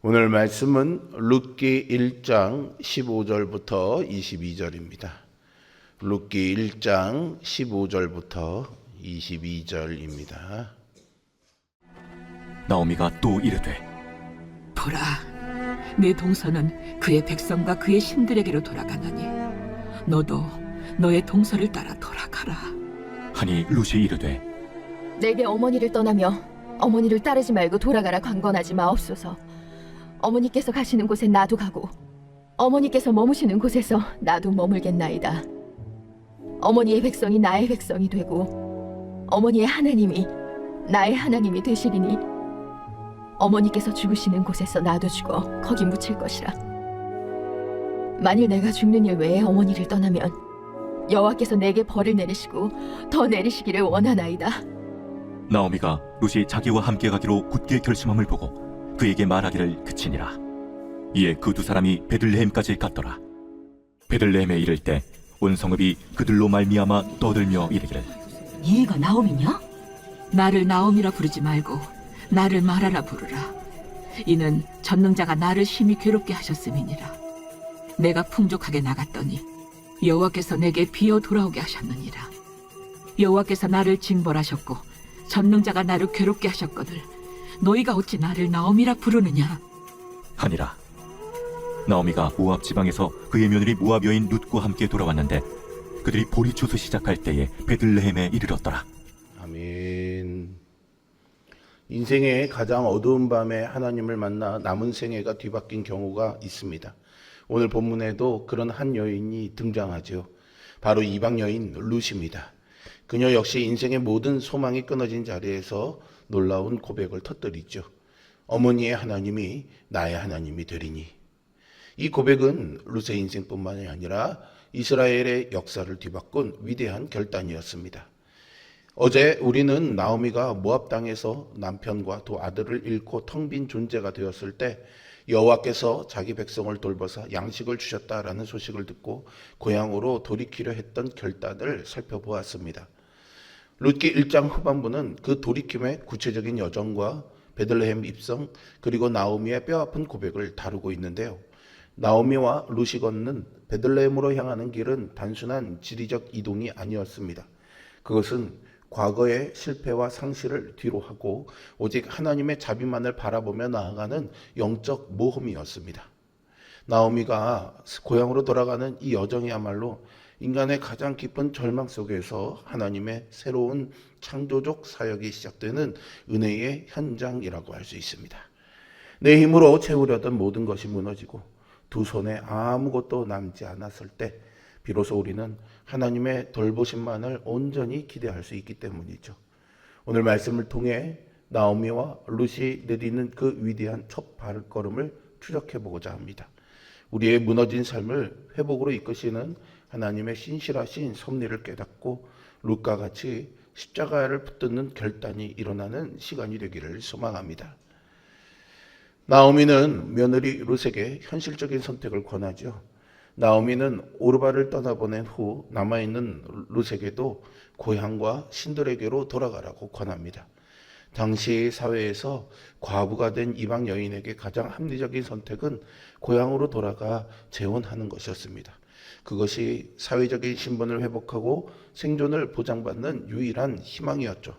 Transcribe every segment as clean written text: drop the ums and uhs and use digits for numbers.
오늘 말씀은 룻기 1장 15절부터 22절입니다. 룻기 1장 15절부터 22절입니다. 나오미가 또 이르되 보라, 내 동서는 그의 백성과 그의 신들에게로 돌아가나니 너도 너의 동서를 따라 돌아가라. 하니 룻이 이르되 내게 어머니를 떠나며 어머니를 따르지 말고 돌아가라 강권하지 마옵소서. 어머니께서 가시는 곳에 나도 가고 어머니께서 머무시는 곳에서 나도 머물겠나이다. 어머니의 백성이 나의 백성이 되고 어머니의 하나님이 나의 하나님이 되시리니 어머니께서 죽으시는 곳에서 나도 죽어 거기 묻힐 것이라. 만일 내가 죽는 일 외에 어머니를 떠나면 여호와께서 내게 벌을 내리시고 더 내리시기를 원하나이다. 나오미가 룻이 자기와 함께 가기로 굳게 결심함을 보고 그에게 말하기를 그치니라. 이에 그 두 사람이 베들레헴까지 갔더라. 베들레헴에 이를 때 온 성읍이 그들로 말미암아 떠들며 이르기를 얘가 나옴이냐? 나를 나옴이라 부르지 말고 나를 마라라 부르라. 이는 전능자가 나를 심히 괴롭게 하셨음이니라. 내가 풍족하게 나갔더니 여호와께서 내게 비어 돌아오게 하셨느니라. 여호와께서 나를 징벌하셨고 전능자가 나를 괴롭게 하셨거늘 너희가 어찌 나를 나옴이라 부르느냐? 하니라. 나오미가 모압 지방에서 그의 며느리 모압 여인 룻과 함께 돌아왔는데 그들이 보리초소 시작할 때에 베들레헴에 이르렀더라. 아멘. 인생의 가장 어두운 밤에 하나님을 만나 남은 생애가 뒤바뀐 경우가 있습니다. 오늘 본문에도 그런 한 여인이 등장하죠. 바로 이방 여인 룻입니다. 그녀 역시 인생의 모든 소망이 끊어진 자리에서 놀라운 고백을 터뜨리죠. 어머니의 하나님이 나의 하나님이 되리니. 이 고백은 룻의 인생뿐만이 아니라 이스라엘의 역사를 뒤바꾼 위대한 결단이었습니다. 어제 우리는 나오미가 모압 땅에서 남편과 두 아들을 잃고 텅 빈 존재가 되었을 때 여호와께서 자기 백성을 돌보사 양식을 주셨다라는 소식을 듣고 고향으로 돌이키려 했던 결단을 살펴보았습니다. 룻기 1장 후반부는 그 돌이킴의 구체적인 여정과 베들레헴 입성 그리고 나오미의 뼈아픈 고백을 다루고 있는데요. 나오미와 룻이 걷는 베들레헴으로 향하는 길은 단순한 지리적 이동이 아니었습니다. 그것은 과거의 실패와 상실을 뒤로하고 오직 하나님의 자비만을 바라보며 나아가는 영적 모험이었습니다. 나오미가 고향으로 돌아가는 이 여정이야말로 인간의 가장 깊은 절망 속에서 하나님의 새로운 창조적 사역이 시작되는 은혜의 현장이라고 할 수 있습니다. 내 힘으로 채우려던 모든 것이 무너지고 두 손에 아무것도 남지 않았을 때 비로소 우리는 하나님의 돌보심만을 온전히 기대할 수 있기 때문이죠. 오늘 말씀을 통해 나오미와 룻이 내디는 그 위대한 첫 발걸음을 추적해 보고자 합니다. 우리의 무너진 삶을 회복으로 이끄시는 하나님의 신실하신 섭리를 깨닫고 룻과 같이 십자가를 붙드는 결단이 일어나는 시간이 되기를 소망합니다. 나오미는 며느리 룻에게 현실적인 선택을 권하죠. 나오미는 오르바를 떠나보낸 후 남아있는 룻에게도 고향과 신들에게로 돌아가라고 권합니다. 당시 사회에서 과부가 된 이방 여인에게 가장 합리적인 선택은 고향으로 돌아가 재혼하는 것이었습니다. 그것이 사회적인 신분을 회복하고 생존을 보장받는 유일한 희망이었죠.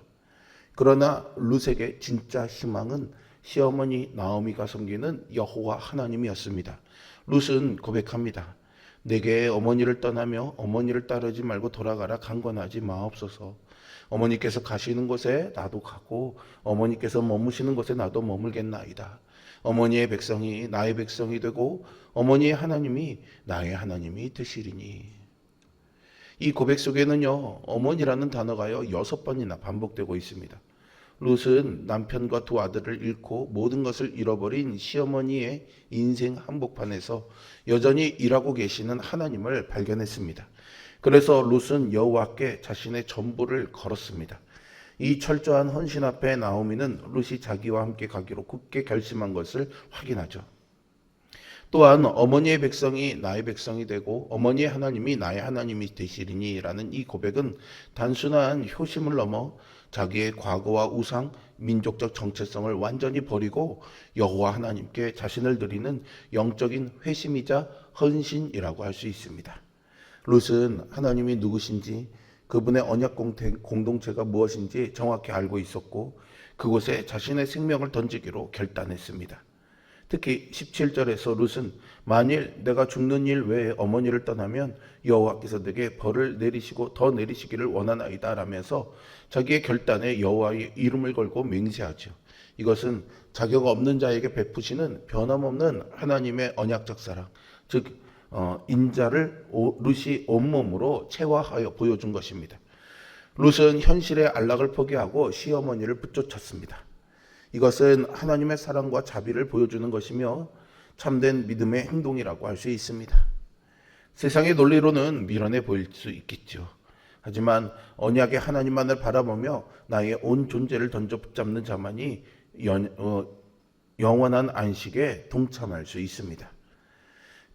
그러나 룻에게 진짜 희망은 시어머니 나오미가 섬기는 여호와 하나님이었습니다. 룻은 고백합니다. 내게 어머니를 떠나며 어머니를 따르지 말고 돌아가라 강권하지 마옵소서. 어머니께서 가시는 곳에 나도 가고 어머니께서 머무시는 곳에 나도 머물겠나이다. 어머니의 백성이 나의 백성이 되고 어머니의 하나님이 나의 하나님이 되시리니. 이 고백 속에는요, 어머니라는 단어가요 6번이나 반복되고 있습니다. 룻은 남편과 두 아들을 잃고 모든 것을 잃어버린 시어머니의 인생 한복판에서 여전히 일하고 계시는 하나님을 발견했습니다. 그래서 룻은 여호와께 자신의 전부를 걸었습니다. 이 철저한 헌신 앞에 나오미는 룻이 자기와 함께 가기로 굳게 결심한 것을 확인하죠. 또한 어머니의 백성이 나의 백성이 되고 어머니의 하나님이 나의 하나님이 되시리니 라는 이 고백은 단순한 효심을 넘어 자기의 과거와 우상, 민족적 정체성을 완전히 버리고 여호와 하나님께 자신을 드리는 영적인 회심이자 헌신이라고 할 수 있습니다. 룻은 하나님이 누구신지, 그분의 언약 공동체가 무엇인지 정확히 알고 있었고 그곳에 자신의 생명을 던지기로 결단했습니다. 특히 17절에서 룻은 만일 내가 죽는 일 외에 어머니를 떠나면 여호와께서 내게 벌을 내리시고 더 내리시기를 원하나이다 라면서 자기의 결단에 여호와의 이름을 걸고 맹세하죠. 이것은 자격 없는 자에게 베푸시는 변함없는 하나님의 언약적 사랑, 즉 인자를 룻이 온몸으로 체화하여 보여준 것입니다. 룻은 현실의 안락을 포기하고 시어머니를 붙쫓았습니다. 이것은 하나님의 사랑과 자비를 보여주는 것이며 참된 믿음의 행동이라고 할 수 있습니다. 세상의 논리로는 미련해 보일 수 있겠죠. 하지만 언약의 하나님만을 바라보며 나의 온 존재를 던져 붙잡는 자만이 영원한 안식에 동참할 수 있습니다.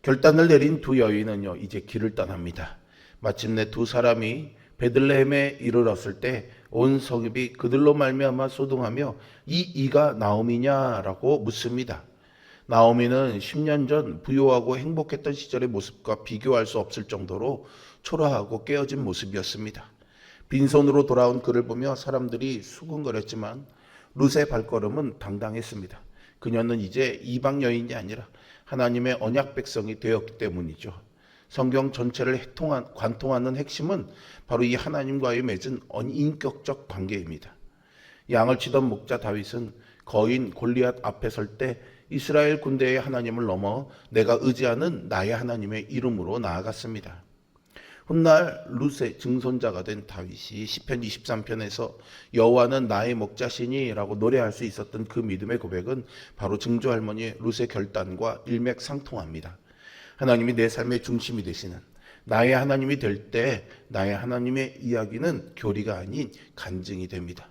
결단을 내린 두 여인은요, 이제 길을 떠납니다. 마침내 두 사람이 베들레헴에 이르렀을 때 온 성읍이 그들로 말미암아 소동하며 이 이가 나오미냐라고 묻습니다. 나오미는 10년 전 부유하고 행복했던 시절의 모습과 비교할 수 없을 정도로 초라하고 깨어진 모습이었습니다. 빈손으로 돌아온 그를 보며 사람들이 수군거렸지만 룻의 발걸음은 당당했습니다. 그녀는 이제 이방 여인이 아니라 하나님의 언약 백성이 되었기 때문이죠. 성경 전체를 관통하는 핵심은 바로 이 하나님과의 맺은 인격적 관계입니다. 양을 치던 목자 다윗은 거인 골리앗 앞에 설 때 이스라엘 군대의 하나님을 넘어 내가 의지하는 나의 하나님의 이름으로 나아갔습니다. 훗날 룻의 증손자가 된 다윗이 시편 23편에서 여호와는 나의 목자시니라고 노래할 수 있었던 그 믿음의 고백은 바로 증조할머니 룻의 결단과 일맥상통합니다. 하나님이 내 삶의 중심이 되시는 나의 하나님이 될 때 나의 하나님의 이야기는 교리가 아닌 간증이 됩니다.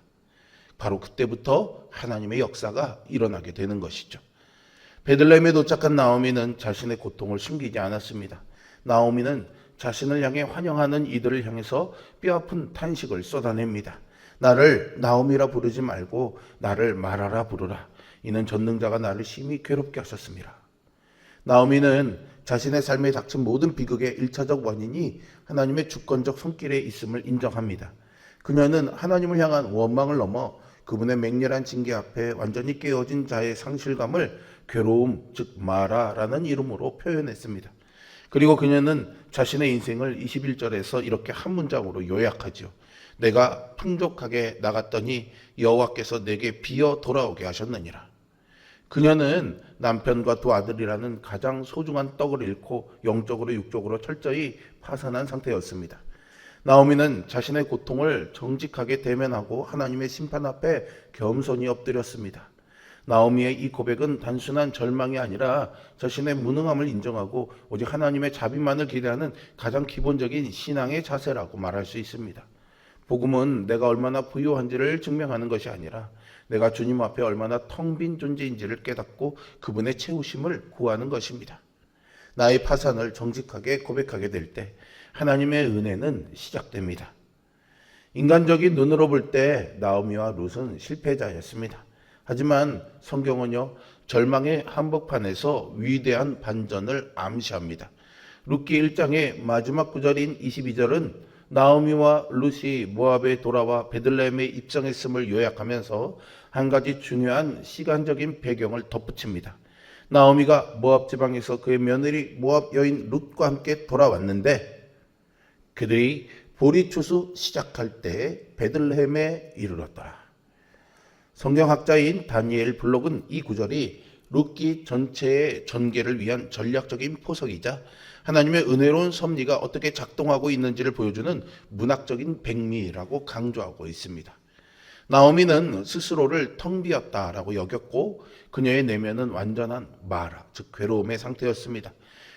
바로 그때부터 하나님의 역사가 일어나게 되는 것이죠. 베들레헴에 도착한 나오미는 자신의 고통을 숨기지 않았습니다. 나오미는 자신을 향해 환영하는 이들을 향해서 뼈아픈 탄식을 쏟아냅니다. 나를 나오미라 부르지 말고 나를 마라라 부르라. 이는 전능자가 나를 심히 괴롭게 하셨습니다. 나오미는 자신의 삶에 닥친 모든 비극의 1차적 원인이 하나님의 주권적 손길에 있음을 인정합니다. 그녀는 하나님을 향한 원망을 넘어 그분의 맹렬한 징계 앞에 완전히 깨어진 자의 상실감을 괴로움, 즉 마라라는 이름으로 표현했습니다. 그리고 그녀는 자신의 인생을 21절에서 이렇게 한 문장으로 요약하죠. 내가 풍족하게 나갔더니 여호와께서 내게 비어 돌아오게 하셨느니라. 그녀는 남편과 두 아들이라는 가장 소중한 떡을 잃고 영적으로 육적으로 철저히 파산한 상태였습니다. 나오미는 자신의 고통을 정직하게 대면하고 하나님의 심판 앞에 겸손히 엎드렸습니다. 나오미의 이 고백은 단순한 절망이 아니라 자신의 무능함을 인정하고 오직 하나님의 자비만을 기대하는 가장 기본적인 신앙의 자세라고 말할 수 있습니다. 복음은 내가 얼마나 부유한지를 증명하는 것이 아니라 내가 주님 앞에 얼마나 텅 빈 존재인지를 깨닫고 그분의 채우심을 구하는 것입니다. 나의 파산을 정직하게 고백하게 될 때 하나님의 은혜는 시작됩니다. 인간적인 눈으로 볼 때 나오미와 룻은 실패자였습니다. 하지만 성경은요, 절망의 한복판에서 위대한 반전을 암시합니다. 룻기 1장의 마지막 구절인 22절은 나오미와 룻이 모압에 돌아와 베들레헴에 입성했음을 요약하면서 한 가지 중요한 시간적인 배경을 덧붙입니다. 나오미가 모압 지방에서 그의 며느리 모압 여인 룻과 함께 돌아왔는데 그들이 보리추수 시작할 때 베들레헴에 이르렀더라. 성경학자인 다니엘 블록은 이 구절이 룻기 전체의 전개를 위한 전략적인 포석이자 하나님의 은혜로운 섭리가 어떻게 작동하고 있는지를 보여주는 문학적인 백미라고 강조하고 있습니다. 나오미는 스스로를 텅 비었다라고 여겼고 그녀의 내면은 완전한 마라, 즉 괴로움의 상태였습니다.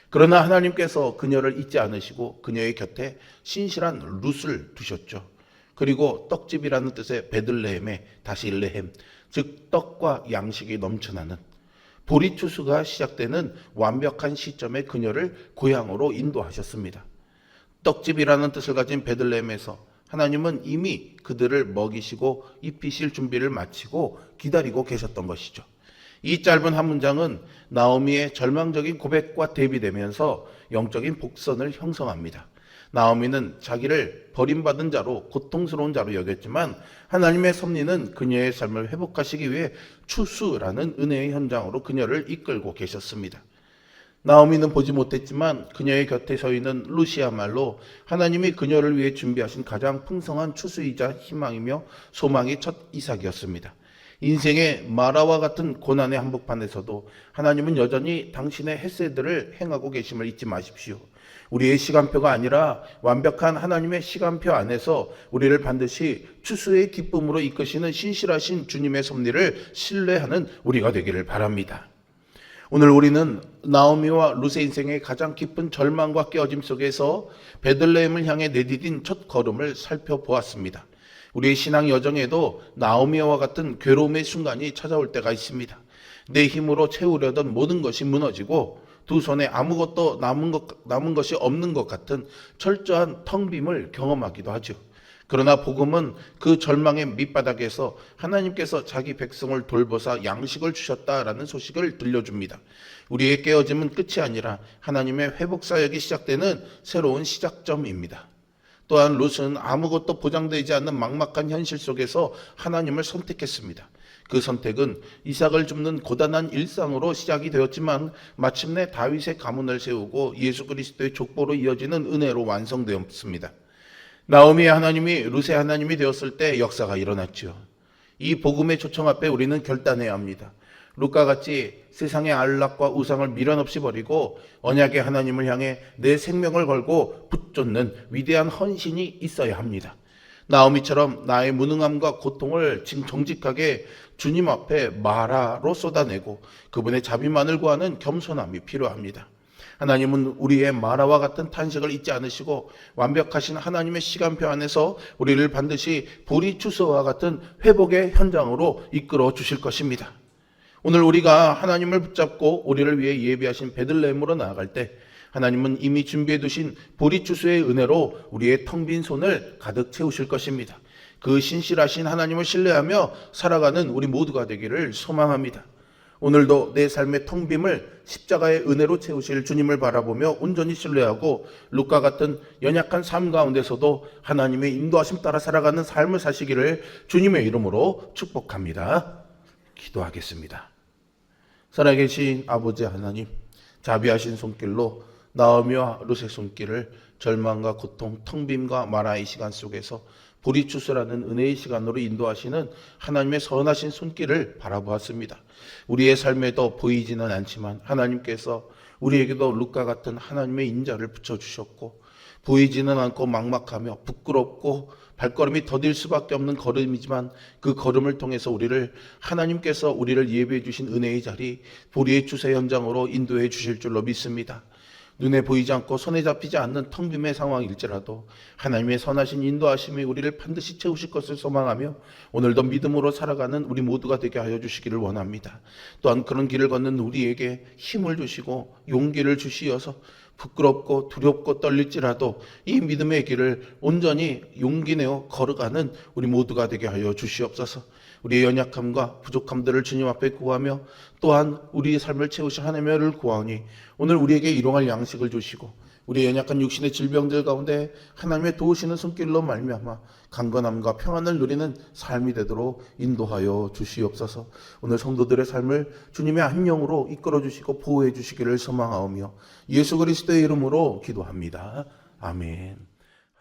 그러나 하나님께서 그녀를 잊지 않으시고 그녀의 곁에 신실한 룻을 두셨죠. 그리고 떡집이라는 뜻의 베들레헴에 다시 레헴, 즉 떡과 양식이 넘쳐나는 보리추수가 시작되는 완벽한 시점에 그녀를 고향으로 인도하셨습니다. 떡집이라는 뜻을 가진 베들레헴에서 하나님은 이미 그들을 먹이시고 입히실 준비를 마치고 기다리고 계셨던 것이죠. 이 짧은 한 문장은 나오미의 절망적인 고백과 대비되면서 영적인 복선을 형성합니다. 나오미는 자기를 버림받은 자로 고통스러운 자로 여겼지만 하나님의 섭리는 그녀의 삶을 회복하시기 위해 추수라는 은혜의 현장으로 그녀를 이끌고 계셨습니다. 나오미는 보지 못했지만 그녀의 곁에 서 있는 룻이야말로 하나님이 그녀를 위해 준비하신 가장 풍성한 추수이자 희망이며 소망의 첫 이삭이었습니다. 인생의 마라와 같은 고난의 한복판에서도 하나님은 여전히 당신의 헤세드를 행하고 계심을 잊지 마십시오. 우리의 시간표가 아니라 완벽한 하나님의 시간표 안에서 우리를 반드시 추수의 기쁨으로 이끄시는 신실하신 주님의 섭리를 신뢰하는 우리가 되기를 바랍니다. 오늘 우리는 나오미와 룻의 인생의 가장 깊은 절망과 깨어짐 속에서 베들레헴을 향해 내디딘 첫 걸음을 살펴보았습니다. 우리의 신앙 여정에도 나오미와 같은 괴로움의 순간이 찾아올 때가 있습니다. 내 힘으로 채우려던 모든 것이 무너지고 두 손에 아무것도 남은 것이 없는 것 같은 철저한 텅 빔을 경험하기도 하죠. 그러나 복음은 그 절망의 밑바닥에서 하나님께서 자기 백성을 돌보사 양식을 주셨다라는 소식을 들려줍니다. 우리의 깨어짐은 끝이 아니라 하나님의 회복 사역이 시작되는 새로운 시작점입니다. 또한 룻은 아무것도 보장되지 않는 막막한 현실 속에서 하나님을 선택했습니다. 그 선택은 이삭을 줍는 고단한 일상으로 시작이 되었지만 마침내 다윗의 가문을 세우고 예수 그리스도의 족보로 이어지는 은혜로 완성되었습니다. 나오미의 하나님이 룻의 하나님이 되었을 때 역사가 일어났죠. 이 복음의 초청 앞에 우리는 결단해야 합니다. 룻과 같이 세상의 안락과 우상을 미련 없이 버리고 언약의 하나님을 향해 내 생명을 걸고 붙쫓는 위대한 헌신이 있어야 합니다. 나오미처럼 나의 무능함과 고통을 정직하게 주님 앞에 마라로 쏟아내고 그분의 자비만을 구하는 겸손함이 필요합니다. 하나님은 우리의 마라와 같은 탄식을 잊지 않으시고 완벽하신 하나님의 시간표 안에서 우리를 반드시 보리추수와 같은 회복의 현장으로 이끌어 주실 것입니다. 오늘 우리가 하나님을 붙잡고 우리를 위해 예비하신 베들레헴으로 나아갈 때 하나님은 이미 준비해 두신 보리추수의 은혜로 우리의 텅 빈 손을 가득 채우실 것입니다. 그 신실하신 하나님을 신뢰하며 살아가는 우리 모두가 되기를 소망합니다. 오늘도 내 삶의 텅 빔을 십자가의 은혜로 채우실 주님을 바라보며 온전히 신뢰하고 룻과 같은 연약한 삶 가운데서도 하나님의 인도하심 따라 살아가는 삶을 사시기를 주님의 이름으로 축복합니다. 기도하겠습니다. 살아계신 아버지 하나님, 자비하신 손길로 나오미와 룻의 손길을 절망과 고통, 텅 빔과 마라의 시간 속에서 보리추수라는 은혜의 시간으로 인도하시는 하나님의 선하신 손길을 바라보았습니다. 우리의 삶에도 보이지는 않지만 하나님께서 우리에게도 룻과 같은 하나님의 인자를 붙여주셨고 보이지는 않고 막막하며 부끄럽고 발걸음이 더딜 수밖에 없는 걸음이지만 그 걸음을 통해서 하나님께서 우리를 예비해 주신 은혜의 자리, 보리의 추수 현장으로 인도해 주실 줄로 믿습니다. 눈에 보이지 않고 손에 잡히지 않는 텅 빔의 상황일지라도 하나님의 선하신 인도하심이 우리를 반드시 채우실 것을 소망하며 오늘도 믿음으로 살아가는 우리 모두가 되게 하여 주시기를 원합니다. 또한 그런 길을 걷는 우리에게 힘을 주시고 용기를 주시어서 부끄럽고 두렵고 떨릴지라도 이 믿음의 길을 온전히 용기 내어 걸어가는 우리 모두가 되게 하여 주시옵소서. 우리의 연약함과 부족함들을 주님 앞에 구하며 또한 우리의 삶을 채우신 하나님의 은혜를 구하오니 오늘 우리에게 일용할 양식을 주시고 우리의 연약한 육신의 질병들 가운데 하나님의 도우시는 손길로 말미암아 강건함과 평안을 누리는 삶이 되도록 인도하여 주시옵소서. 오늘 성도들의 삶을 주님의 안녕으로 이끌어 주시고 보호해 주시기를 소망하오며 예수 그리스도의 이름으로 기도합니다. 아멘.